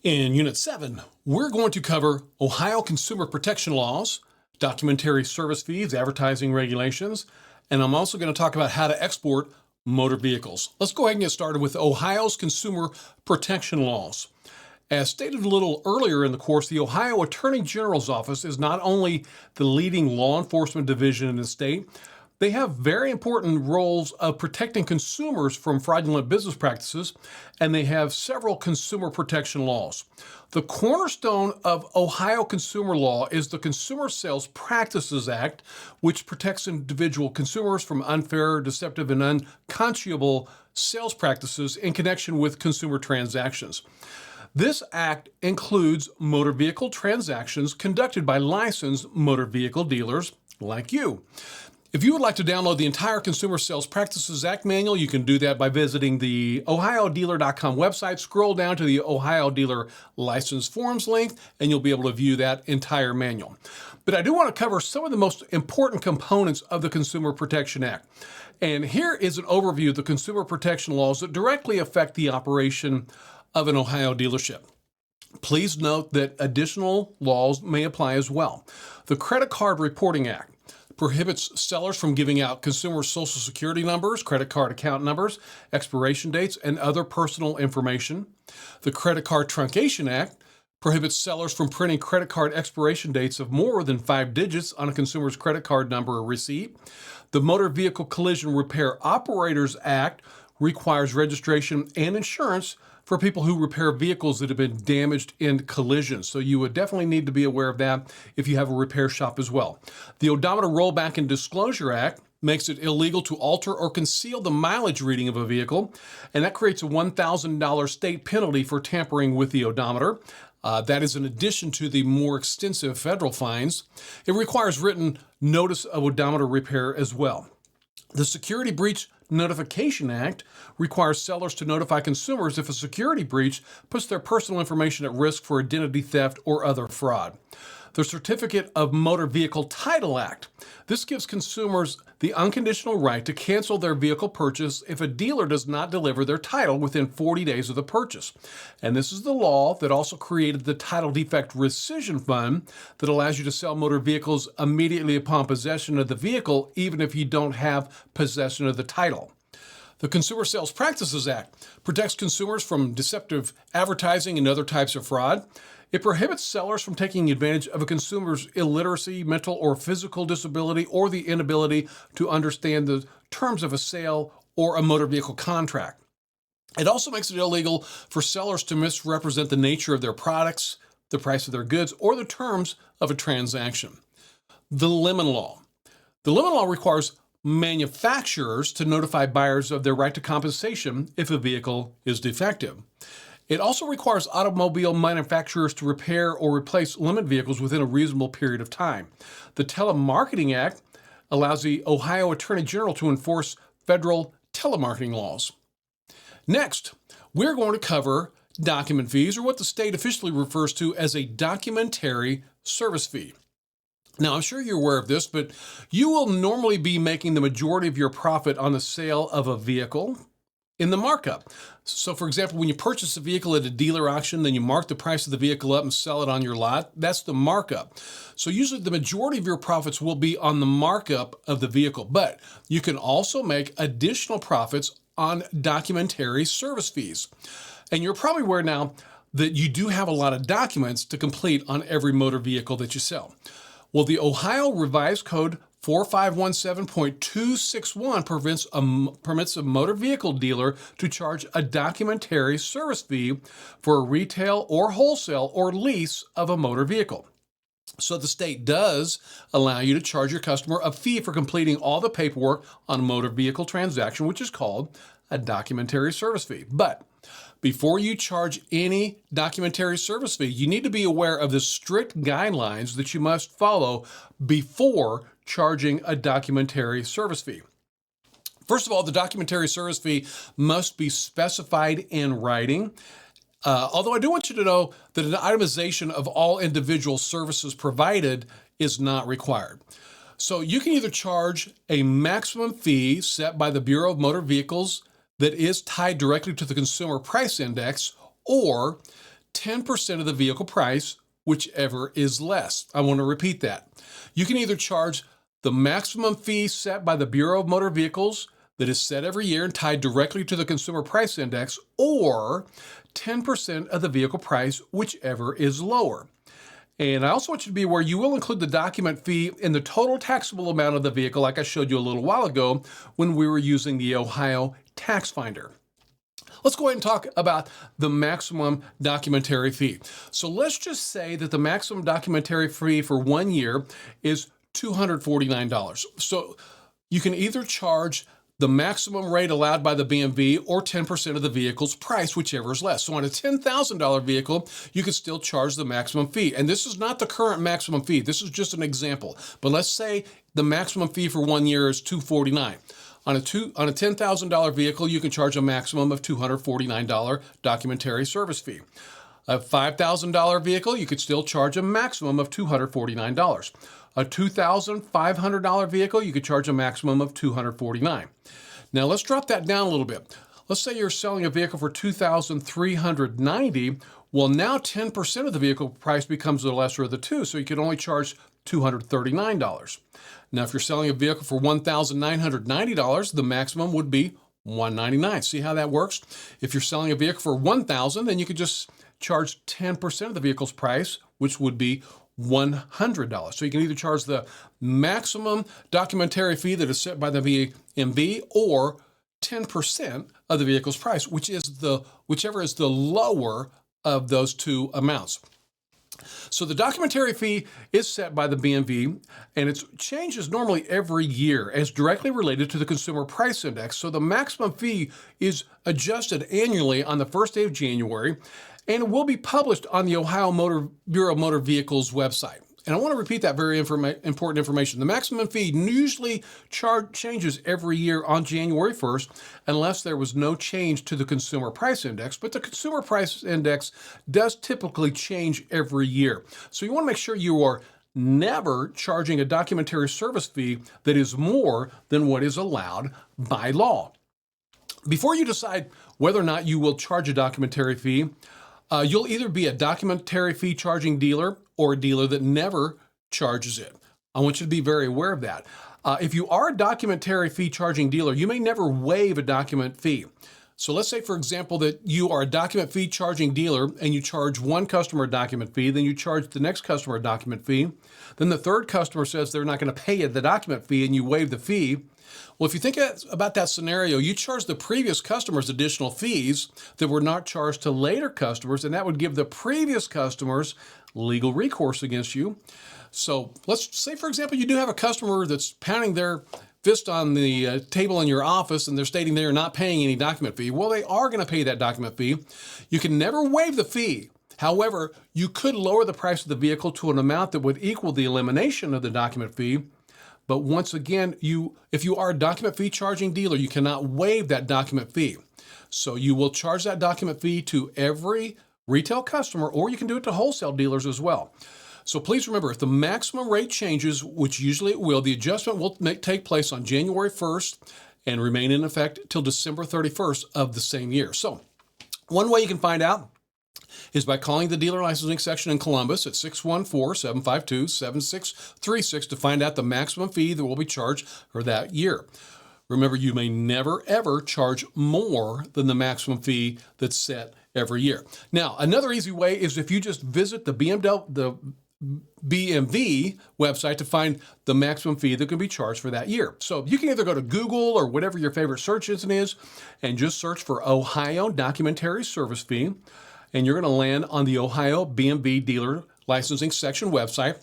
In Unit 7, we're going to cover Ohio consumer protection laws, documentary service fees, advertising regulations, and I'm also going to talk about how to export motor vehicles. Let's go ahead and get started with Ohio's consumer protection laws. As stated a little earlier in the course, the Ohio Attorney General's Office is not only the leading law enforcement division in the state, they have very important roles of protecting consumers from fraudulent business practices, and they have several consumer protection laws. The cornerstone of Ohio consumer law is the Consumer Sales Practices Act, which protects individual consumers from unfair, deceptive, and unconscionable sales practices in connection with consumer transactions. This act includes motor vehicle transactions conducted by licensed motor vehicle dealers like you. If you would like to download the entire Consumer Sales Practices Act manual, you can do that by visiting the ohiodealer.com website. Scroll down to the Ohio Dealer License Forms link, and you'll be able to view that entire manual. But I do want to cover some of the most important components of the Consumer Protection Act. And here is an overview of the consumer protection laws that directly affect the operation of an Ohio dealership. Please note that additional laws may apply as well. The Credit Card Reporting Act prohibits sellers from giving out consumer social security numbers, credit card account numbers, expiration dates, and other personal information. The Credit Card Truncation Act prohibits sellers from printing credit card expiration dates of more than 5 digits on a consumer's credit card number or receipt. The Motor Vehicle Collision Repair Operators Act requires registration and insurance for people who repair vehicles that have been damaged in collisions. So you would definitely need to be aware of that if you have a repair shop as well. The Odometer Rollback and Disclosure Act makes it illegal to alter or conceal the mileage reading of a vehicle, and that creates a $1,000 state penalty for tampering with the odometer. That is in addition to the more extensive federal fines. It requires written notice of odometer repair as well. The Security Breach Notification Act requires sellers to notify consumers if a security breach puts their personal information at risk for identity theft or other fraud. The Certificate of Motor Vehicle Title Act. This gives consumers the unconditional right to cancel their vehicle purchase if a dealer does not deliver their title within 40 days of the purchase. And this is the law that also created the Title Defect Rescission Fund that allows you to sell motor vehicles immediately upon possession of the vehicle, even if you don't have possession of the title. The Consumer Sales Practices Act protects consumers from deceptive advertising and other types of fraud. It prohibits sellers from taking advantage of a consumer's illiteracy, mental or physical disability, or the inability to understand the terms of a sale or a motor vehicle contract. It also makes it illegal for sellers to misrepresent the nature of their products, the price of their goods, or the terms of a transaction. The Lemon Law. The Lemon Law requires manufacturers to notify buyers of their right to compensation if a vehicle is defective. It also requires automobile manufacturers to repair or replace lemon vehicles within a reasonable period of time. The Telemarketing Act allows the Ohio Attorney General to enforce federal telemarketing laws. Next, we're going to cover document fees, or what the state officially refers to as a documentary service fee. Now, I'm sure you're aware of this, but you will normally be making the majority of your profit on the sale of a vehicle in the markup. So, for example, when you purchase a vehicle at a dealer auction, then you mark the price of the vehicle up and sell it on your lot. That's the markup. So usually the majority of your profits will be on the markup of the vehicle, but you can also make additional profits on documentary service fees. And you're probably aware now that you do have a lot of documents to complete on every motor vehicle that you sell. Well, the Ohio Revised Code 4517.261 permits a motor vehicle dealer to charge a documentary service fee for a retail or wholesale or lease of a motor vehicle. So the state does allow you to charge your customer a fee for completing all the paperwork on a motor vehicle transaction, which is called a documentary service fee. But before you charge any documentary service fee, you need to be aware of the strict guidelines that you must follow before charging a documentary service fee. First of all, the documentary service fee must be specified in writing. Although I do want you to know that an itemization of all individual services provided is not required. So you can either charge a maximum fee set by the Bureau of Motor Vehicles that is tied directly to the Consumer Price Index, or 10% of the vehicle price, whichever is less. I want to repeat that. You can either charge the maximum fee set by the Bureau of Motor Vehicles that is set every year and tied directly to the Consumer Price Index, or 10% of the vehicle price, whichever is lower. And I also want you to be aware you will include the document fee in the total taxable amount of the vehicle, like I showed you a little while ago when we were using the Ohio Tax Finder. Let's go ahead and talk about the maximum documentary fee. So let's just say that the maximum documentary fee for 1 year is $249. So you can either charge the maximum rate allowed by the BMV or 10% of the vehicle's price, whichever is less. So on a $10,000 vehicle, you can still charge the maximum fee. And this is not the current maximum fee. This is just an example. But let's say the maximum fee for 1 year is $249. On a $10,000 vehicle, you can charge a maximum of $249 documentary service fee. A $5,000 vehicle, you could still charge a maximum of $249. A $2,500 vehicle, you could charge a maximum of $249. Now let's drop that down a little bit. Let's say you're selling a vehicle for $2,390. Well, now 10% of the vehicle price becomes the lesser of the two, so you can only charge $239. Now, if you're selling a vehicle for $1,990, the maximum would be $199. See how that works? If you're selling a vehicle for $1,000, then you could just charge 10% of the vehicle's price, which would be $100. So you can either charge the maximum documentary fee that is set by the VMV or 10% of the vehicle's price, whichever is the lower of those two amounts. So the documentary fee is set by the BMV, and it changes normally every year as directly related to the Consumer Price Index. So the maximum fee is adjusted annually on the first day of January, and it will be published on the Ohio Bureau of Motor Vehicles website. And I want to repeat that very important information. The maximum fee usually changes every year on January 1st, unless there was no change to the Consumer Price Index. But the Consumer Price Index does typically change every year. So you want to make sure you are never charging a documentary service fee that is more than what is allowed by law. Before you decide whether or not you will charge a documentary fee, you'll either be a documentary fee charging dealer or a dealer that never charges it. I want you to be very aware of that. If you are a documentary fee charging dealer, you may never waive a document fee. So let's say, for example, that you are a document fee charging dealer and you charge one customer a document fee, then you charge the next customer a document fee. Then the third customer says they're not going to pay you the document fee and you waive the fee. Well, if you think about that scenario, you charge the previous customers additional fees that were not charged to later customers, and that would give the previous customers legal recourse against you. So let's say, for example, you do have a customer that's pounding their fist on the table in your office and they're stating they are not paying any document fee. Well, they are going to pay that document fee. You can never waive the fee. However, you could lower the price of the vehicle to an amount that would equal the elimination of the document fee. But once again, if you are a document fee charging dealer, you cannot waive that document fee. So you will charge that document fee to every retail customer, or you can do it to wholesale dealers as well. So please remember, if the maximum rate changes, which usually it will, the adjustment will take place on January 1st and remain in effect till December 31st of the same year. So one way you can find out is by calling the dealer licensing section in Columbus at 614-752-7636 to find out the maximum fee that will be charged for that year. Remember, you may never, ever charge more than the maximum fee that's set every year. Now, another easy way is if you just visit the BMV website to find the maximum fee that can be charged for that year. So you can either go to Google or whatever your favorite search engine is and just search for Ohio Documentary Service Fee, and you're going to land on the Ohio BMV Dealer Licensing Section website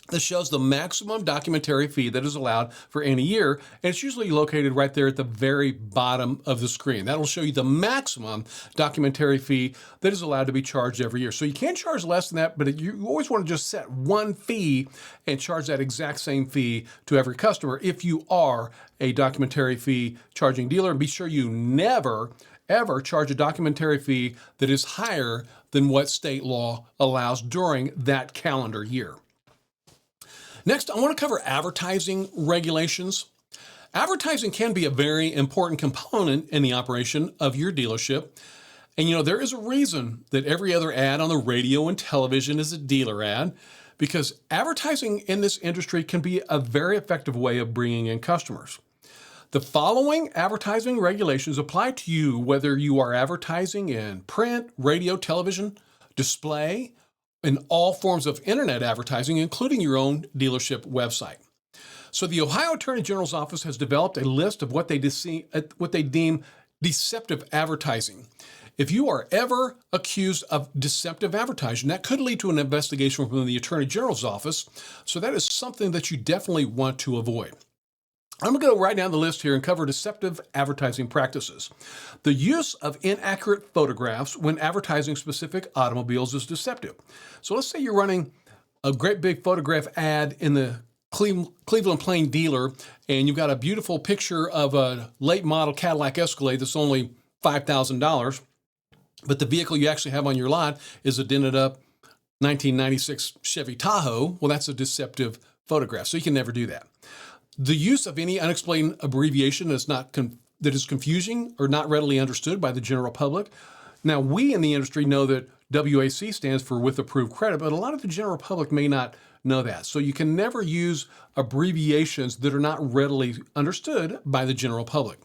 that shows the maximum documentary fee that is allowed for any year, and it's usually located right there at the very bottom of the screen. That'll show you the maximum documentary fee that is allowed to be charged every year. So you can't charge less than that, but you always want to just set one fee and charge that exact same fee to every customer if you are a documentary fee charging dealer. And be sure you never ever charge a documentary fee that is higher than what state law allows during that calendar year. Next, I want to cover advertising regulations. Advertising can be a very important component in the operation of your dealership. And there is a reason that every other ad on the radio and television is a dealer ad, because advertising in this industry can be a very effective way of bringing in customers. The following advertising regulations apply to you whether you are advertising in print, radio, television, display, and all forms of internet advertising, including your own dealership website. So the Ohio Attorney General's office has developed a list of what they deem deceptive advertising. If you are ever accused of deceptive advertising, that could lead to an investigation from the Attorney General's office. So that is something that you definitely want to avoid. I'm going to go right down the list here and cover deceptive advertising practices. The use of inaccurate photographs when advertising specific automobiles is deceptive. So let's say you're running a great big photograph ad in the Cleveland Plain dealer, and you've got a beautiful picture of a late model Cadillac Escalade that's only $5,000, but the vehicle you actually have on your lot is a dented up 1996 Chevy Tahoe. Well, that's a deceptive photograph, so you can never do that. The use of any unexplained abbreviation that is confusing or not readily understood by the general public. Now, we in the industry know that WAC stands for with approved credit, but a lot of the general public may not know that. So you can never use abbreviations that are not readily understood by the general public.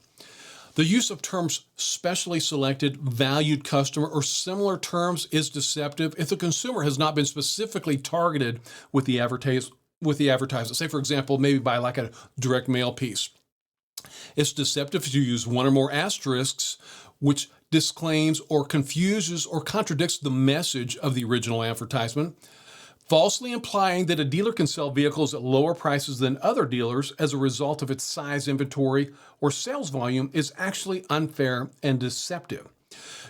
The use of terms specially selected, valued customer, or similar terms is deceptive if the consumer has not been specifically targeted with the advertisement. Say, for example, maybe by like a direct mail piece. It's deceptive to use one or more asterisks, which disclaims or confuses or contradicts the message of the original advertisement. Falsely implying that a dealer can sell vehicles at lower prices than other dealers as a result of its size, inventory, or sales volume is actually unfair and deceptive.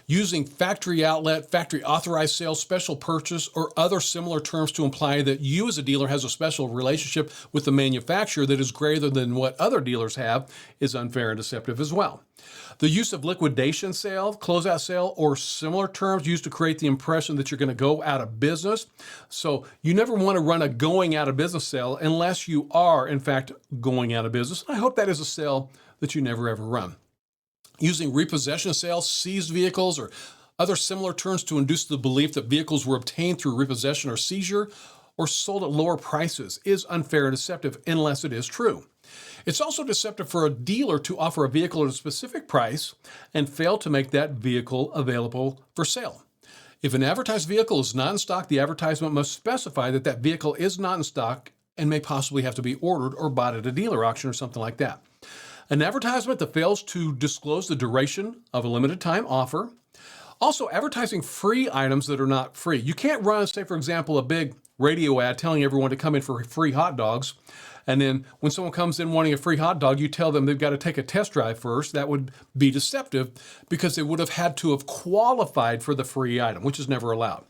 Using factory outlet, factory authorized sale, special purchase, or other similar terms to imply that you as a dealer has a special relationship with the manufacturer that is greater than what other dealers have is unfair and deceptive as well. The use of liquidation sale, closeout sale, or similar terms used to create the impression that you're going to go out of business. So you never want to run a going out of business sale unless you are, in fact, going out of business. I hope that is a sale that you never ever run. Using repossession sales, seized vehicles, or other similar terms to induce the belief that vehicles were obtained through repossession or seizure or sold at lower prices is unfair and deceptive unless it is true. It's also deceptive for a dealer to offer a vehicle at a specific price and fail to make that vehicle available for sale. If an advertised vehicle is not in stock, the advertisement must specify that that vehicle is not in stock and may possibly have to be ordered or bought at a dealer auction or something like that. An advertisement that fails to disclose the duration of a limited time offer. Also, advertising free items that are not free. You can't run, say, for example, a big radio ad telling everyone to come in for free hot dogs. And then when someone comes in wanting a free hot dog, you tell them they've got to take a test drive first. That would be deceptive because they would have had to have qualified for the free item, which is never allowed.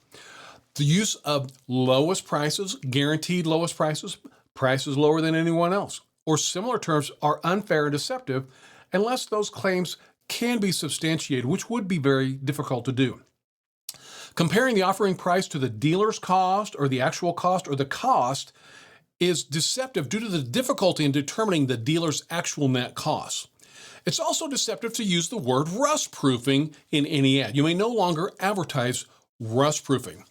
The use of lowest prices, guaranteed lowest prices, prices lower than anyone else, or similar terms are unfair and deceptive unless those claims can be substantiated, which would be very difficult to do. Comparing the offering price to the dealer's cost or the actual cost or the cost is deceptive due to the difficulty in determining the dealer's actual net costs. It's also deceptive to use the word rust proofing in any ad. You may no longer advertise rust proofing.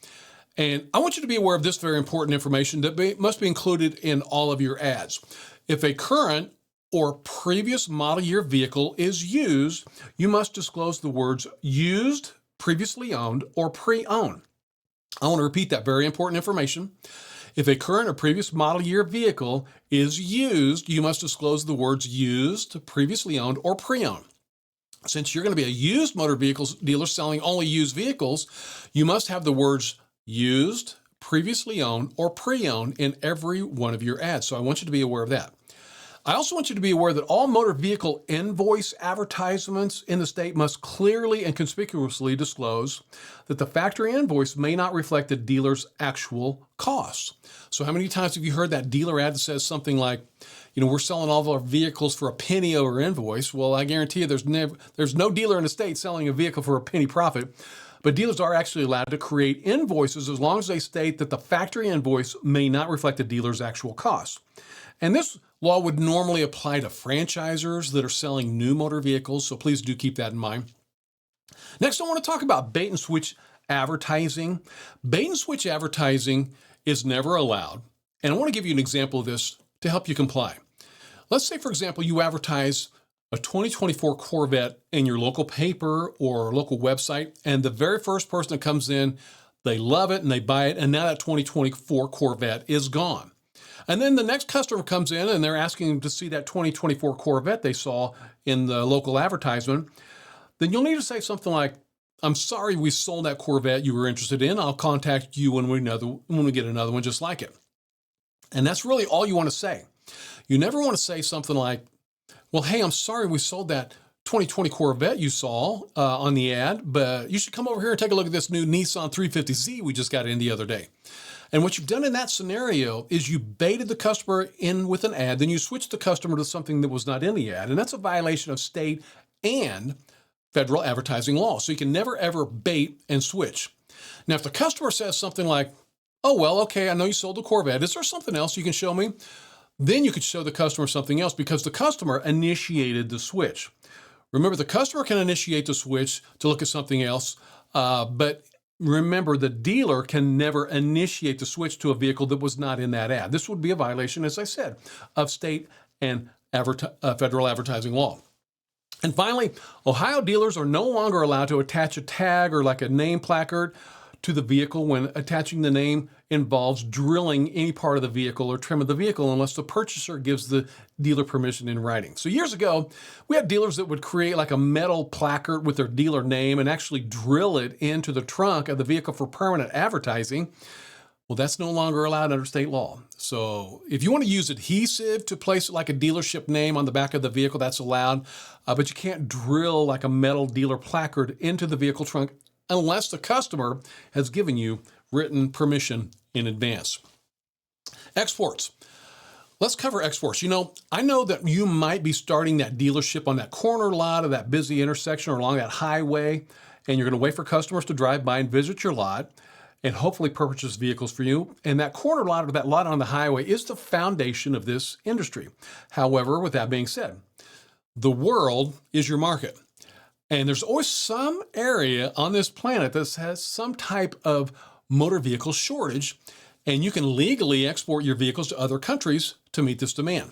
And I want you to be aware of this very important information that must be included in all of your ads. If a current or previous model year vehicle is used, you must disclose the words used, previously owned, or pre-owned. I want to repeat that very important information. If a current or previous model year vehicle is used, you must disclose the words used, previously owned, or pre-owned. Since you're going to be a used motor vehicles dealer selling only used vehicles, you must have the words used, previously owned, or pre-owned in every one of your ads. So I want you to be aware of that. I also want you to be aware that all motor vehicle invoice advertisements in the state must clearly and conspicuously disclose that the factory invoice may not reflect the dealer's actual costs. So how many times have you heard that dealer ad that says something like, we're selling all of our vehicles for a penny over invoice? Well, I guarantee you there's no dealer in the state selling a vehicle for a penny profit. But dealers are actually allowed to create invoices as long as they state that the factory invoice may not reflect the dealer's actual costs. And this law would normally apply to franchisors that are selling new motor vehicles, so please do keep that in mind. Next, I want to talk about bait and switch advertising. Bait and switch advertising is never allowed. And I want to give you an example of this to help you comply. Let's say, for example, you advertise a 2024 Corvette in your local paper or local website, and the very first person that comes in, they love it and they buy it, and now that 2024 Corvette is gone. And then the next customer comes in and they're asking to see that 2024 Corvette they saw in the local advertisement. Then you'll need to say something like, "I'm sorry we sold that Corvette you were interested in. I'll contact you when we get another one just like it." And that's really all you want to say. You never want to say something like, "Well, hey, I'm sorry we sold that 2020 Corvette you saw on the ad, but you should come over here and take a look at this new Nissan 350Z we just got in the other day." And what you've done in that scenario is you baited the customer in with an ad, then you switched the customer to something that was not in the ad. And that's a violation of state and federal advertising law. So you can never, ever bait and switch. Now, if the customer says something like, "Oh, well, okay, I know you sold the Corvette. Is there something else you can show me?" Then you could show the customer something else because the customer initiated the switch. Remember, the customer can initiate the switch to look at something else, but remember, the dealer can never initiate the switch to a vehicle that was not in that ad. This would be a violation, as I said, of state and federal advertising law. And finally, Ohio dealers are no longer allowed to attach a tag or like a name placard to the vehicle when attaching the name involves drilling any part of the vehicle or trim of the vehicle unless the purchaser gives the dealer permission in writing. So years ago, we had dealers that would create like a metal placard with their dealer name and actually drill it into the trunk of the vehicle for permanent advertising. Well, that's no longer allowed under state law. So if you want to use adhesive to place like a dealership name on the back of the vehicle, that's allowed. But you can't drill like a metal dealer placard into the vehicle trunk unless the customer has given you written permission in advance. Exports. Let's cover exports. I know that you might be starting that dealership on that corner lot of that busy intersection or along that highway, and you're going to wait for customers to drive by and visit your lot and hopefully purchase vehicles for you. And that corner lot or that lot on the highway is the foundation of this industry. However, with that being said, the world is your market. And there's always some area on this planet that has some type of motor vehicle shortage, and you can legally export your vehicles to other countries to meet this demand.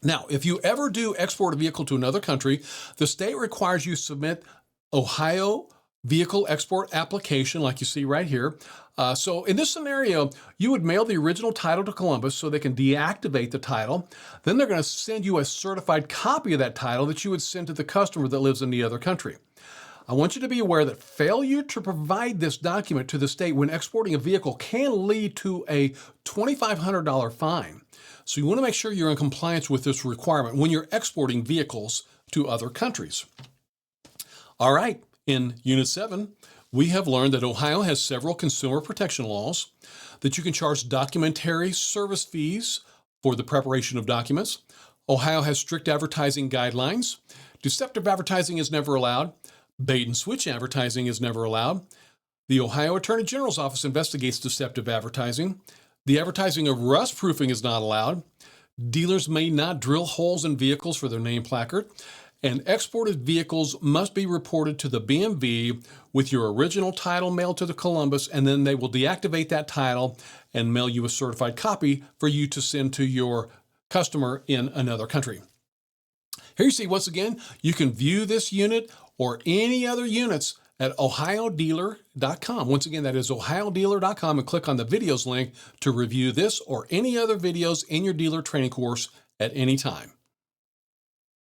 Now, if you ever do export a vehicle to another country, the state requires you submit Ohio vehicle export application like you see right here. So in this scenario, you would mail the original title to Columbus so they can deactivate the title. Then they're going to send you a certified copy of that title that you would send to the customer that lives in the other country. I want you to be aware that failure to provide this document to the state when exporting a vehicle can lead to a $2,500 fine. So you want to make sure you're in compliance with this requirement when you're exporting vehicles to other countries. All right. In Unit 7, we have learned that Ohio has several consumer protection laws, that you can charge documentary service fees for the preparation of documents. Ohio has strict advertising guidelines. Deceptive advertising is never allowed. Bait and switch advertising is never allowed. The Ohio Attorney General's Office investigates deceptive advertising. The advertising of rust proofing is not allowed. Dealers may not drill holes in vehicles for their name placard. And exported vehicles must be reported to the BMV with your original title mailed to the Columbus, and then they will deactivate that title and mail you a certified copy for you to send to your customer in another country. Here you see, once again, you can view this unit or any other units at ohiodealer.com. Once again, that is ohiodealer.com, and click on the videos link to review this or any other videos in your dealer training course at any time.